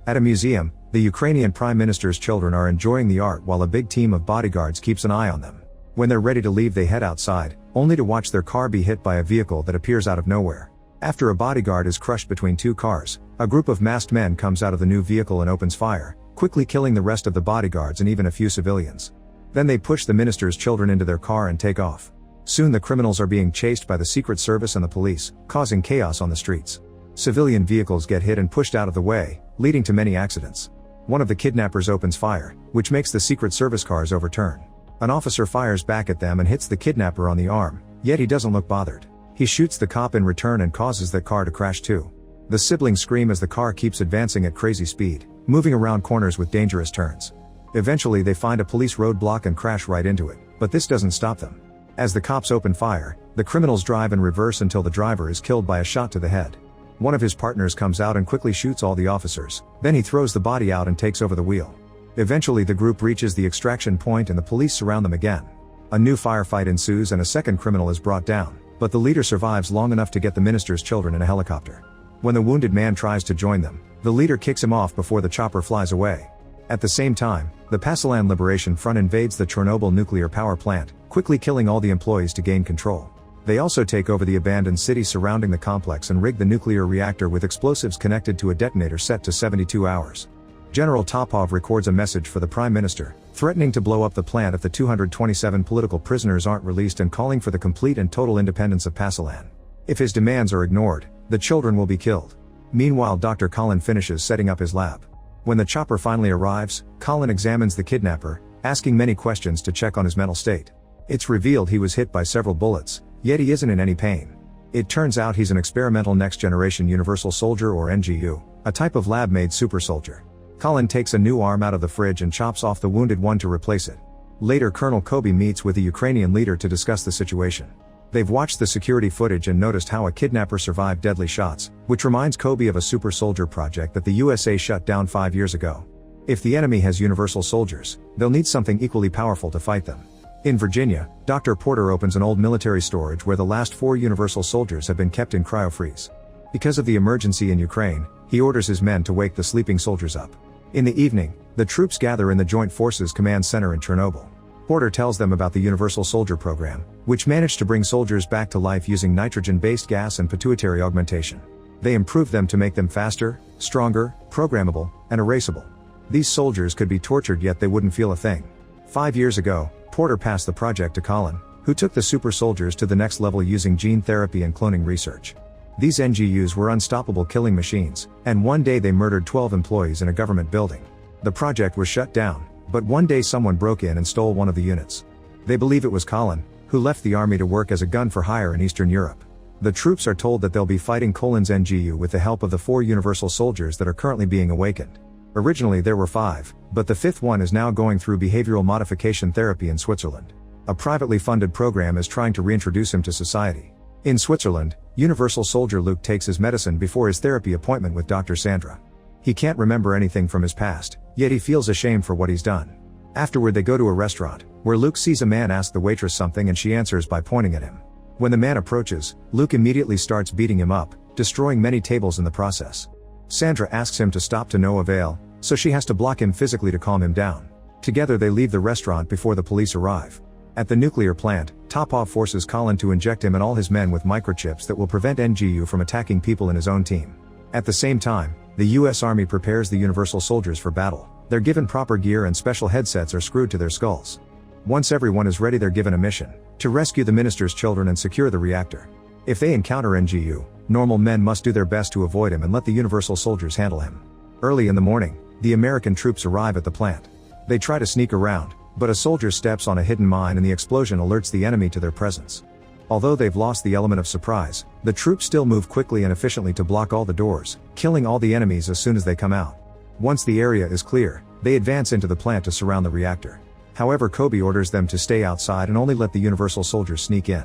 At a museum, the Ukrainian Prime Minister's children are enjoying the art while a big team of bodyguards keeps an eye on them. When they're ready to leave, they head outside, only to watch their car be hit by a vehicle that appears out of nowhere. After a bodyguard is crushed between two cars, a group of masked men comes out of the new vehicle and opens fire, quickly killing the rest of the bodyguards and even a few civilians. Then they push the minister's children into their car and take off. Soon the criminals are being chased by the Secret Service and the police, causing chaos on the streets. Civilian vehicles get hit and pushed out of the way, leading to many accidents. One of the kidnappers opens fire, which makes the Secret Service cars overturn. An officer fires back at them and hits the kidnapper on the arm, yet he doesn't look bothered. He shoots the cop in return and causes that car to crash too. The siblings scream as the car keeps advancing at crazy speed, moving around corners with dangerous turns. Eventually they find a police roadblock and crash right into it, but this doesn't stop them. As the cops open fire, the criminals drive in reverse until the driver is killed by a shot to the head. One of his partners comes out and quickly shoots all the officers, then he throws the body out and takes over the wheel. Eventually the group reaches the extraction point and the police surround them again. A new firefight ensues and a second criminal is brought down, but the leader survives long enough to get the minister's children in a helicopter. When the wounded man tries to join them, the leader kicks him off before the chopper flies away. At the same time, the Pasilan Liberation Front invades the Chernobyl nuclear power plant, quickly killing all the employees to gain control. They also take over the abandoned city surrounding the complex and rig the nuclear reactor with explosives connected to a detonator set to 72 hours. General Topov records a message for the Prime Minister, threatening to blow up the plant if the 227 political prisoners aren't released and calling for the complete and total independence of Pasilan. If his demands are ignored, the children will be killed. Meanwhile, Dr. Colin finishes setting up his lab. When the chopper finally arrives, Colin examines the kidnapper, asking many questions to check on his mental state. It's revealed he was hit by several bullets, yet he isn't in any pain. It turns out he's an experimental next-generation universal soldier or NGU, a type of lab-made super soldier. Colin takes a new arm out of the fridge and chops off the wounded one to replace it. Later, Colonel Kobe meets with the Ukrainian leader to discuss the situation. They've watched the security footage and noticed how a kidnapper survived deadly shots, which reminds Kobe of a super soldier project that the USA shut down 5 years ago. If the enemy has universal soldiers, they'll need something equally powerful to fight them. In Virginia, Dr. Porter opens an old military storage where the last 4 universal soldiers have been kept in cryo-freeze. Because of the emergency in Ukraine, he orders his men to wake the sleeping soldiers up. In the evening, the troops gather in the Joint Forces Command Center in Chernobyl. Porter tells them about the Universal Soldier Program, which managed to bring soldiers back to life using nitrogen-based gas and pituitary augmentation. They improved them to make them faster, stronger, programmable, and erasable. These soldiers could be tortured yet they wouldn't feel a thing. 5 years ago, Porter passed the project to Colin, who took the super soldiers to the next level using gene therapy and cloning research. These NGUs were unstoppable killing machines, and one day they murdered 12 employees in a government building. The project was shut down, but one day someone broke in and stole one of the units. They believe it was Colin, who left the army to work as a gun for hire in Eastern Europe. The troops are told that they'll be fighting Colin's NGU with the help of the 4 universal soldiers that are currently being awakened. Originally there were 5, but the 5th one is now going through behavioral modification therapy in Switzerland. A privately funded program is trying to reintroduce him to society. In Switzerland, Universal Soldier Luke takes his medicine before his therapy appointment with Dr. Sandra. He can't remember anything from his past, yet he feels ashamed for what he's done. Afterward they go to a restaurant, where Luke sees a man ask the waitress something and she answers by pointing at him. When the man approaches, Luke immediately starts beating him up, destroying many tables in the process. Sandra asks him to stop to no avail, so she has to block him physically to calm him down. Together they leave the restaurant before the police arrive. At the nuclear plant, Topov forces Colin to inject him and all his men with microchips that will prevent NGU from attacking people in his own team. At the same time, the US Army prepares the Universal Soldiers for battle. They're given proper gear and special headsets are screwed to their skulls. Once everyone is ready, they're given a mission to rescue the minister's children and secure the reactor. If they encounter NGU, normal men must do their best to avoid him and let the Universal Soldiers handle him. Early in the morning, the American troops arrive at the plant. They try to sneak around, but a soldier steps on a hidden mine and the explosion alerts the enemy to their presence. Although they've lost the element of surprise, the troops still move quickly and efficiently to block all the doors, killing all the enemies as soon as they come out. Once the area is clear, they advance into the plant to surround the reactor. However, Kobe orders them to stay outside and only let the Universal Soldiers sneak in.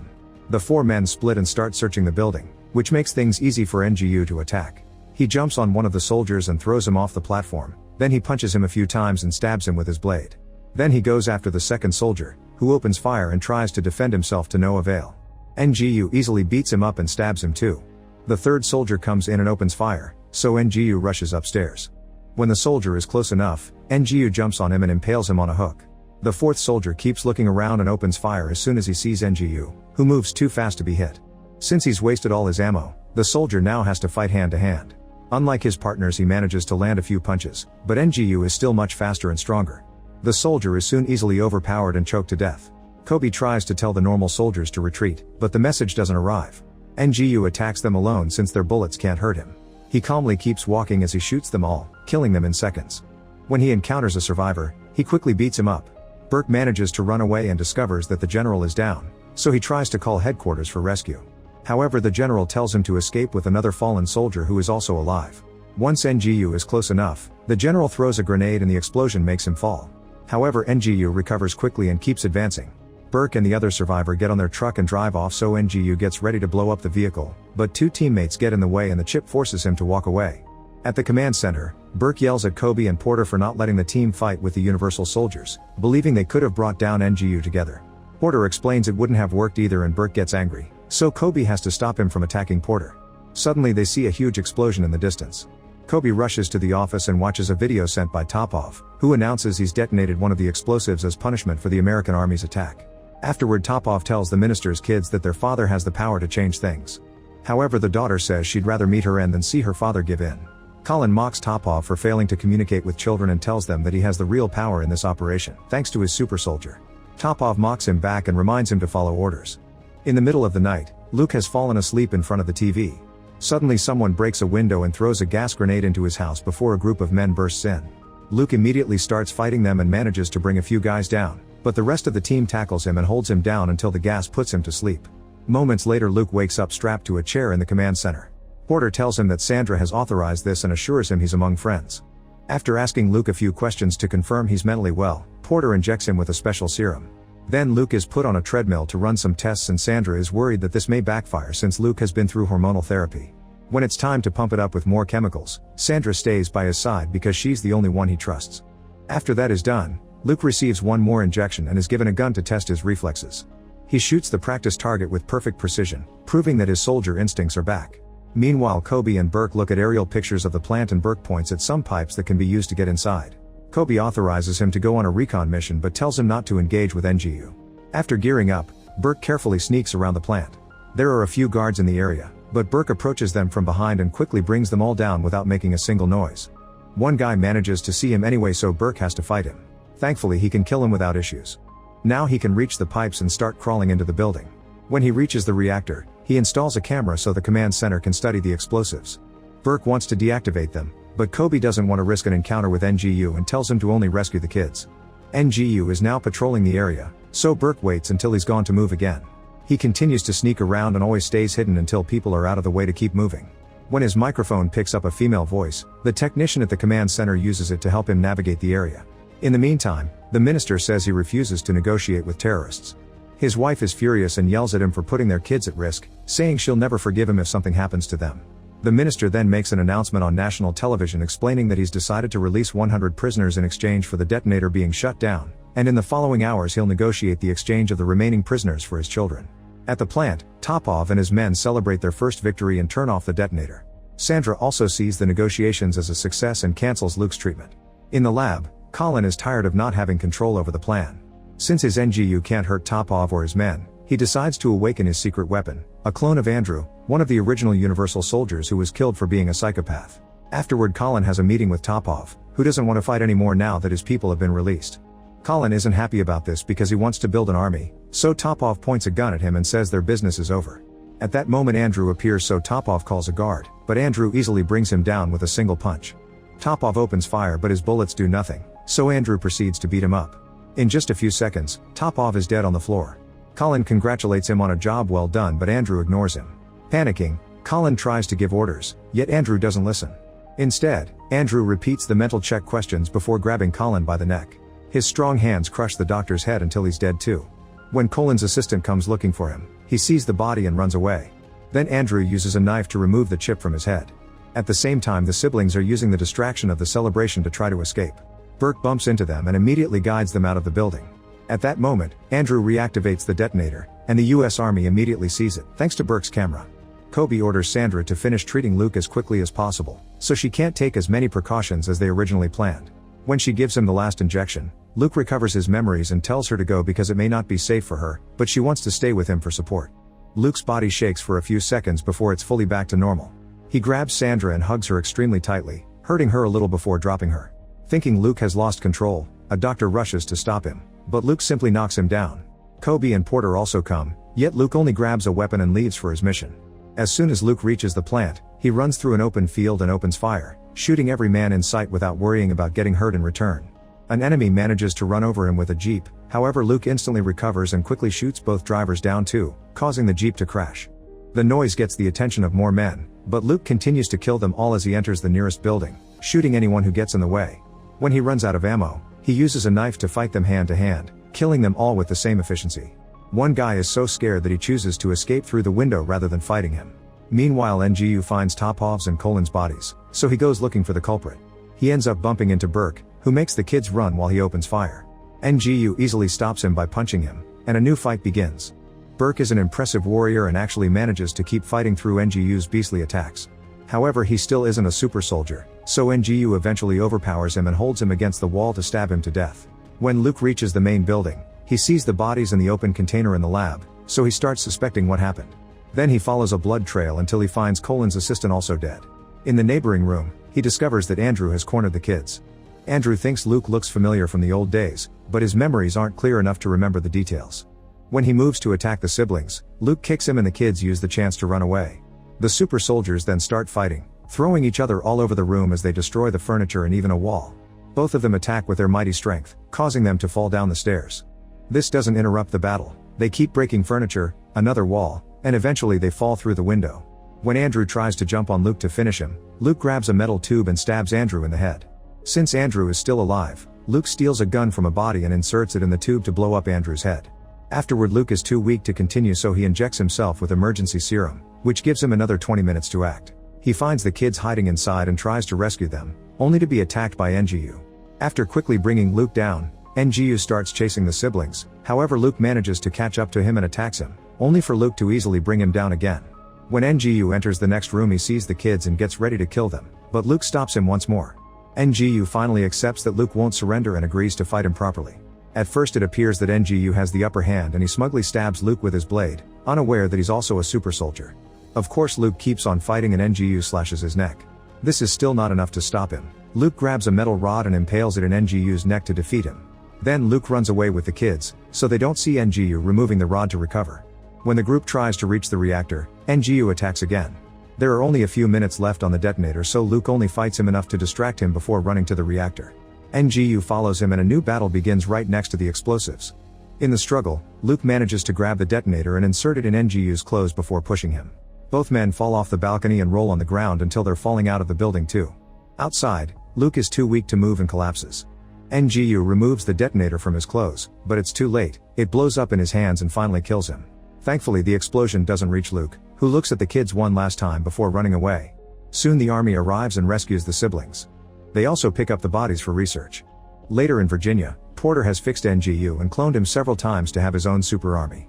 The 4 men split and start searching the building, which makes things easy for NGU to attack. He jumps on one of the soldiers and throws him off the platform, then he punches him a few times and stabs him with his blade. Then he goes after the second soldier, who opens fire and tries to defend himself to no avail. NGU easily beats him up and stabs him too. The third soldier comes in and opens fire, so NGU rushes upstairs. When the soldier is close enough, NGU jumps on him and impales him on a hook. The fourth soldier keeps looking around and opens fire as soon as he sees NGU, who moves too fast to be hit. Since he's wasted all his ammo, the soldier now has to fight hand to hand. Unlike his partners, he manages to land a few punches, but NGU is still much faster and stronger. The soldier is soon easily overpowered and choked to death. Kobe tries to tell the normal soldiers to retreat, but the message doesn't arrive. NGU attacks them alone since their bullets can't hurt him. He calmly keeps walking as he shoots them all, killing them in seconds. When he encounters a survivor, he quickly beats him up. Burke manages to run away and discovers that the general is down, so he tries to call headquarters for rescue. However, the general tells him to escape with another fallen soldier who is also alive. Once NGU is close enough, the general throws a grenade and the explosion makes him fall. However, NGU recovers quickly and keeps advancing. Burke and the other survivor get on their truck and drive off, so NGU gets ready to blow up the vehicle, but two teammates get in the way and the chip forces him to walk away. At the command center, Burke yells at Kobe and Porter for not letting the team fight with the Universal soldiers, believing they could have brought down NGU together. Porter explains it wouldn't have worked either and Burke gets angry, so Kobe has to stop him from attacking Porter. Suddenly they see a huge explosion in the distance. Kobe rushes to the office and watches a video sent by Topov, who announces he's detonated one of the explosives as punishment for the American Army's attack. Afterward, Topov tells the minister's kids that their father has the power to change things. However, the daughter says she'd rather meet her end than see her father give in. Colin mocks Topov for failing to communicate with children and tells them that he has the real power in this operation, thanks to his super soldier. Topov mocks him back and reminds him to follow orders. In the middle of the night, Luke has fallen asleep in front of the TV. Suddenly someone breaks a window and throws a gas grenade into his house before a group of men bursts in. Luke immediately starts fighting them and manages to bring a few guys down, but the rest of the team tackles him and holds him down until the gas puts him to sleep. Moments later, Luke wakes up strapped to a chair in the command center. Porter tells him that Sandra has authorized this and assures him he's among friends. After asking Luke a few questions to confirm he's mentally well, Porter injects him with a special serum. Then Luke is put on a treadmill to run some tests and Sandra is worried that this may backfire since Luke has been through hormonal therapy. When it's time to pump it up with more chemicals, Sandra stays by his side because she's the only one he trusts. After that is done, Luke receives one more injection and is given a gun to test his reflexes. He shoots the practice target with perfect precision, proving that his soldier instincts are back. Meanwhile, Kobe and Burke look at aerial pictures of the plant and Burke points at some pipes that can be used to get inside. Kobe authorizes him to go on a recon mission but tells him not to engage with NGU. After gearing up, Burke carefully sneaks around the plant. There are a few guards in the area, but Burke approaches them from behind and quickly brings them all down without making a single noise. One guy manages to see him anyway, so Burke has to fight him. Thankfully, he can kill him without issues. Now he can reach the pipes and start crawling into the building. When he reaches the reactor, he installs a camera so the command center can study the explosives. Burke wants to deactivate them, but Kobe doesn't want to risk an encounter with NGU and tells him to only rescue the kids. NGU is now patrolling the area, so Burke waits until he's gone to move again. He continues to sneak around and always stays hidden until people are out of the way to keep moving. When his microphone picks up a female voice, the technician at the command center uses it to help him navigate the area. In the meantime, the minister says he refuses to negotiate with terrorists. His wife is furious and yells at him for putting their kids at risk, saying she'll never forgive him if something happens to them. The minister then makes an announcement on national television explaining that he's decided to release 100 prisoners in exchange for the detonator being shut down, and in the following hours he'll negotiate the exchange of the remaining prisoners for his children. At the plant, Topov and his men celebrate their first victory and turn off the detonator. Sandra also sees the negotiations as a success and cancels Luke's treatment. In the lab, Colin is tired of not having control over the plan. Since his NGU can't hurt Topov or his men, he decides to awaken his secret weapon, a clone of Andrew, one of the original Universal soldiers who was killed for being a psychopath. Afterward, Colin has a meeting with Topov, who doesn't want to fight anymore now that his people have been released. Colin isn't happy about this because he wants to build an army, so Topov points a gun at him and says their business is over. At that moment Andrew appears, so Topov calls a guard, but Andrew easily brings him down with a single punch. Topov opens fire but his bullets do nothing, so Andrew proceeds to beat him up. In just a few seconds, Topov is dead on the floor. Colin congratulates him on a job well done, but Andrew ignores him. Panicking, Colin tries to give orders, yet Andrew doesn't listen. Instead, Andrew repeats the mental check questions before grabbing Colin by the neck. His strong hands crush the doctor's head until he's dead too. When Colin's assistant comes looking for him, he sees the body and runs away. Then Andrew uses a knife to remove the chip from his head. At the same time, the siblings are using the distraction of the celebration to try to escape. Burke bumps into them and immediately guides them out of the building. At that moment, Andrew reactivates the detonator, and the US Army immediately sees it, thanks to Burke's camera. Kobe orders Sandra to finish treating Luke as quickly as possible, so she can't take as many precautions as they originally planned. When she gives him the last injection, Luke recovers his memories and tells her to go because it may not be safe for her, but she wants to stay with him for support. Luke's body shakes for a few seconds before it's fully back to normal. He grabs Sandra and hugs her extremely tightly, hurting her a little before dropping her. Thinking Luke has lost control, a doctor rushes to stop him, but Luke simply knocks him down. Kobe and Porter also come, yet Luke only grabs a weapon and leaves for his mission. As soon as Luke reaches the plant, he runs through an open field and opens fire, shooting every man in sight without worrying about getting hurt in return. An enemy manages to run over him with a jeep, however Luke instantly recovers and quickly shoots both drivers down too, causing the jeep to crash. The noise gets the attention of more men, but Luke continues to kill them all as he enters the nearest building, shooting anyone who gets in the way. When he runs out of ammo, he uses a knife to fight them hand to hand, killing them all with the same efficiency. One guy is so scared that he chooses to escape through the window rather than fighting him. Meanwhile, NGU finds Topov's and Colin's bodies, so he goes looking for the culprit. He ends up bumping into Burke, who makes the kids run while he opens fire. NGU easily stops him by punching him, and a new fight begins. Burke is an impressive warrior and actually manages to keep fighting through NGU's beastly attacks. However, he still isn't a super soldier, so NGU eventually overpowers him and holds him against the wall to stab him to death. When Luke reaches the main building, he sees the bodies in the open container in the lab, so he starts suspecting what happened. Then he follows a blood trail until he finds Colin's assistant also dead. In the neighboring room, he discovers that Andrew has cornered the kids. Andrew thinks Luke looks familiar from the old days, but his memories aren't clear enough to remember the details. When he moves to attack the siblings, Luke kicks him and the kids use the chance to run away. The super soldiers then start fighting, throwing each other all over the room as they destroy the furniture and even a wall. Both of them attack with their mighty strength, causing them to fall down the stairs. This doesn't interrupt the battle. They keep breaking furniture, another wall, and eventually they fall through the window. When Andrew tries to jump on Luke to finish him, Luke grabs a metal tube and stabs Andrew in the head. Since Andrew is still alive, Luke steals a gun from a body and inserts it in the tube to blow up Andrew's head. Afterward, Luke is too weak to continue, so he injects himself with emergency serum, which gives him another 20 minutes to act. He finds the kids hiding inside and tries to rescue them, only to be attacked by NGU. After quickly bringing Luke down, NGU starts chasing the siblings, however Luke manages to catch up to him and attacks him, only for Luke to easily bring him down again. When NGU enters the next room, he sees the kids and gets ready to kill them, but Luke stops him once more. NGU finally accepts that Luke won't surrender and agrees to fight him properly. At first it appears that NGU has the upper hand and he smugly stabs Luke with his blade, unaware that he's also a super soldier. Of course, Luke keeps on fighting and NGU slashes his neck. This is still not enough to stop him. Luke grabs a metal rod and impales it in NGU's neck to defeat him. Then Luke runs away with the kids, so they don't see NGU removing the rod to recover. When the group tries to reach the reactor, NGU attacks again. There are only a few minutes left on the detonator, so Luke only fights him enough to distract him before running to the reactor. NGU follows him and a new battle begins right next to the explosives. In the struggle, Luke manages to grab the detonator and insert it in NGU's clothes before pushing him. Both men fall off the balcony and roll on the ground until they're falling out of the building too. Outside, Luke is too weak to move and collapses. NGU removes the detonator from his clothes, but it's too late. It blows up in his hands and finally kills him. Thankfully, the explosion doesn't reach Luke, who looks at the kids one last time before running away. Soon the army arrives and rescues the siblings. They also pick up the bodies for research. Later in Virginia, Porter has fixed NGU and cloned him several times to have his own super army.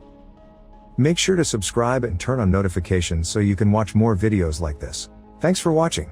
Make sure to subscribe and turn on notifications so you can watch more videos like this. Thanks for watching.